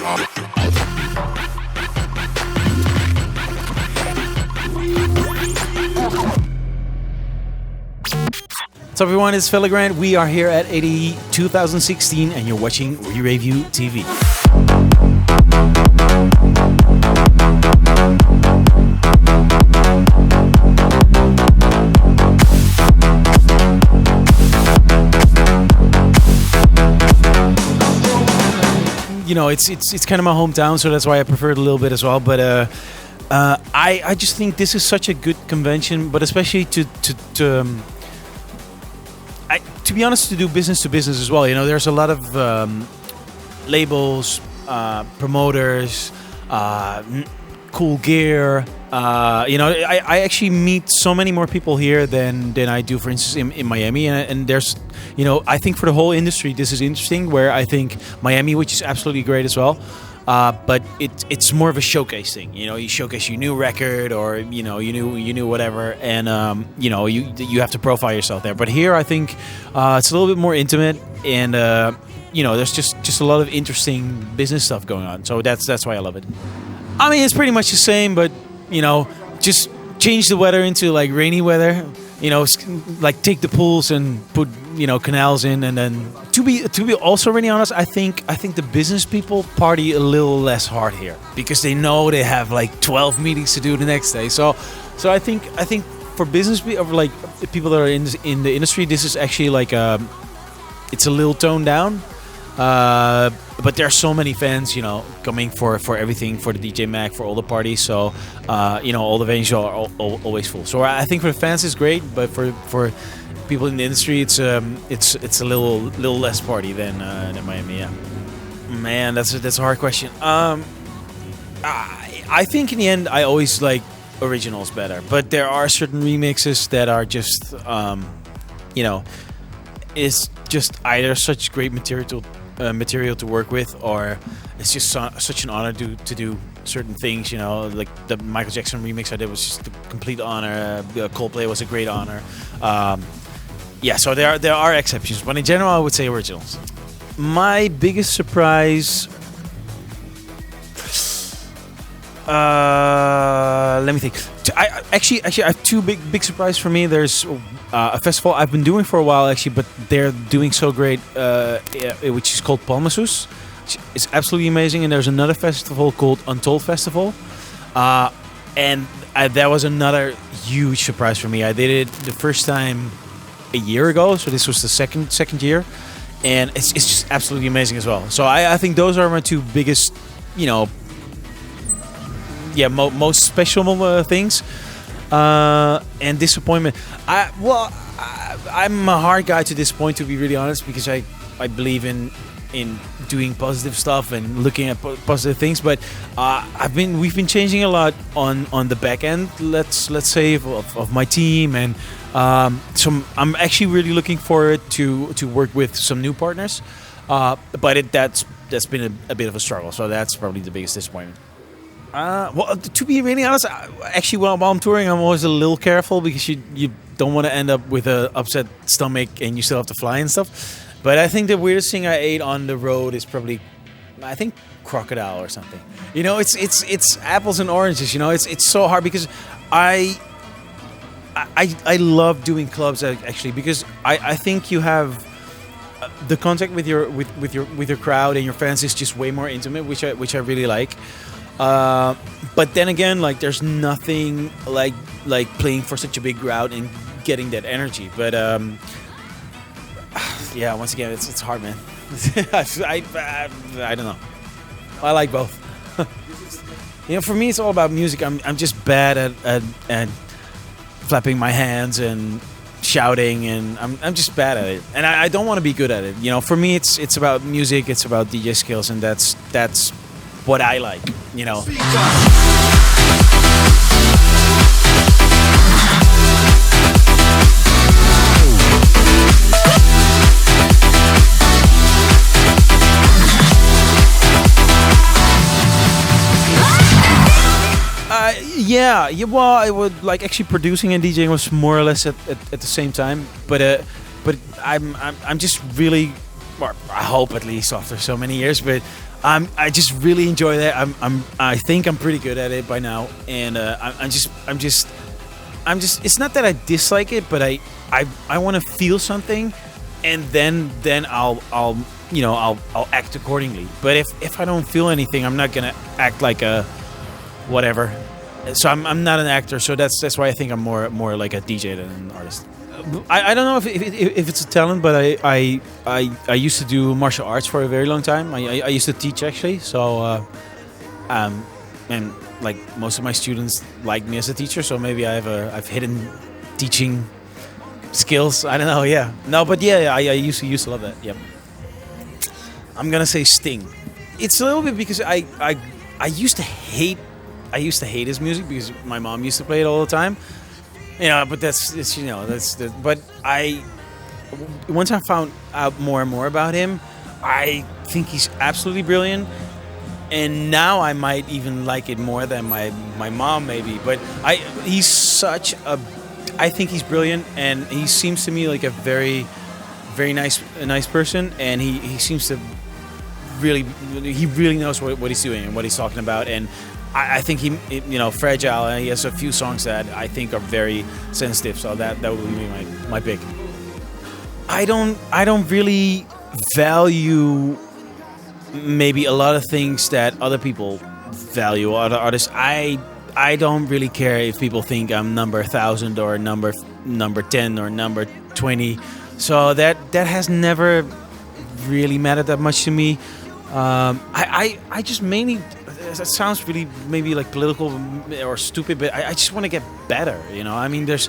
What's up, everyone? It's Fedde Le Grand. We are here at ADE 2016, and you're watching We Rave You TV. You know, it's kind of my hometown, so that's why I prefer it a little bit as well. But I just think this is such a good convention, but especially to be honest, to do business to business as well. You know, there's a lot of labels, promoters, cool gear. You know, I actually meet so many more people here than I do, for instance, in Miami. And there's, you know, I think for the whole industry, this is interesting. Where I think Miami, which is absolutely great as well. But it's more of a showcase thing. You know, you showcase your new record, or you know, you knew whatever, and you know, you have to profile yourself there. But here, I think it's a little bit more intimate, and you know, there's just a lot of interesting business stuff going on. So that's why I love it. I mean, it's pretty much the same, but you know, just change the weather into like rainy weather. You know, like take the pools and put, you know, canals in, and then to be also really honest, I think the business people party a little less hard here because they know they have like 12 meetings to do the next day. So I think for business people, like the people that are in the industry, this is actually like it's a little toned down. But there are so many fans, you know, coming for everything, for the DJ Mag, for all the parties. So, you know, all the venues are always full. So I think for the fans it's great, but for people in the industry, it's a little less party than Miami. Yeah, man, that's a hard question. I think in the end, I always like originals better, but there are certain remixes that are just, you know, it's just either such great material to work with, or it's just such an honor to do certain things. You know, like the Michael Jackson remix I did was just a complete honor. Coldplay was a great honor. Yeah, so there are exceptions, but in general, I would say originals. My biggest surprise. Let me think. I have two big surprises for me. There's a festival I've been doing for a while actually, but they're doing so great, which is called Palmasus. It's absolutely amazing. And there's another festival called Untold Festival, and that was another huge surprise for me. I did it the first time a year ago, so this was the second year, and it's just absolutely amazing as well. So I think those are my two biggest, you know. Yeah, most special things, and disappointment. I'm a hard guy to disappoint, to be really honest, because I believe in doing positive stuff and looking at positive things. But we've been changing a lot on the back end. Let's say of my team, and so I'm actually really looking forward to work with some new partners. But that's been a bit of a struggle. So that's probably the biggest disappointment. Well, to be really honest, actually, while I'm touring, I'm always a little careful because you don't want to end up with an upset stomach and you still have to fly and stuff. But I think the weirdest thing I ate on the road is probably, I think, crocodile or something. You know, it's apples and oranges. You know, it's so hard because I love doing clubs actually, because I think you have the contact with your crowd and your fans is just way more intimate, which I really like. But then again, like there's nothing like playing for such a big crowd and getting that energy. But yeah, once again, it's hard, man. I don't know. I like both. You know, for me, it's all about music. I'm just bad at flapping my hands and shouting, and I'm just bad at it. And I don't want to be good at it. You know, for me, it's about music. It's about DJ skills, and that's what I like, you know. Yeah. Well, I would like actually producing and DJing was more or less at the same time, but I'm just really, or I hope at least after so many years, but I just really enjoy that. I think I'm pretty good at it by now, and I'm just. It's not that I dislike it, but I want to feel something, and then I'll act accordingly. But if I don't feel anything, I'm not gonna act like a whatever. So I'm not an actor. So that's why I think I'm more like a DJ than an artist. I don't know if it's a talent, but I used to do martial arts for a very long time. I used to teach actually. So and like most of my students like me as a teacher, so maybe I've hidden teaching skills. I don't know. Yeah. No, but yeah, I used to love that. Yep. I'm gonna say Sting. It's a little bit because I used to hate his music because my mom used to play it all the time. But but once I found out more and more about him, I think he's absolutely brilliant. And now I might even like it more than my mom maybe. But I think he's brilliant, and he seems to me like a very, very nice person, and he seems to really knows what he's doing and what he's talking about. And I think he Fragile, and he has a few songs that I think are very sensitive, so that would be my pick. I don't really value maybe a lot of things that other people value, other artists. I don't really care if people think I'm number 1,000 or number 10 or number 20. So that has never really mattered that much to me. I just mainly, it sounds really maybe like political or stupid, but I just want to get better. I mean, that's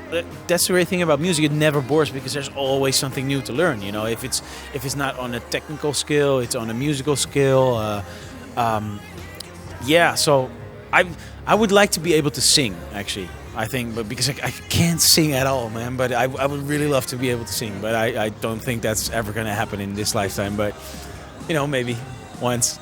the great thing about music. It never bores because there's always something new to learn. If it's not on a technical skill, it's on a musical skill. So I would like to be able to sing, actually. I think, but because I can't sing at all, man. But I would really love to be able to sing, but I don't think that's ever going to happen in this lifetime. But maybe once.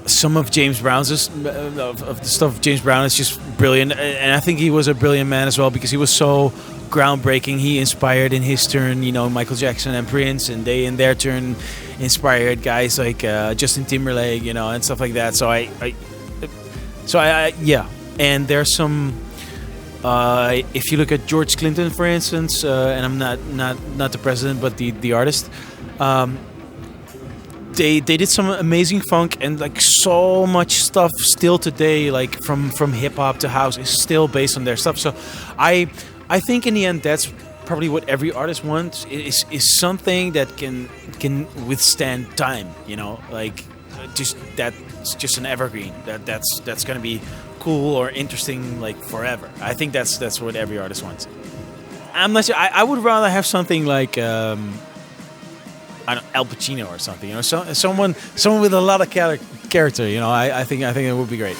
Some of James Brown's of the stuff of James Brown is just brilliant, and I think he was a brilliant man as well because he was so groundbreaking. He inspired in his turn, Michael Jackson and Prince, and they in their turn inspired guys like Justin Timberlake, and stuff like that. So yeah. And there's some. If you look at George Clinton, for instance, and I'm not the president, but the artist. They did some amazing funk, and like so much stuff still today, like from hip hop to house, is still based on their stuff. So I think in the end that's probably what every artist wants is something that can withstand time. Like that's just an evergreen that's gonna be cool or interesting like forever. I think that's what every artist wants. I'm not sure. I would rather have something like. I don't know, Al Pacino or something, someone with a lot of character, I think it would be great.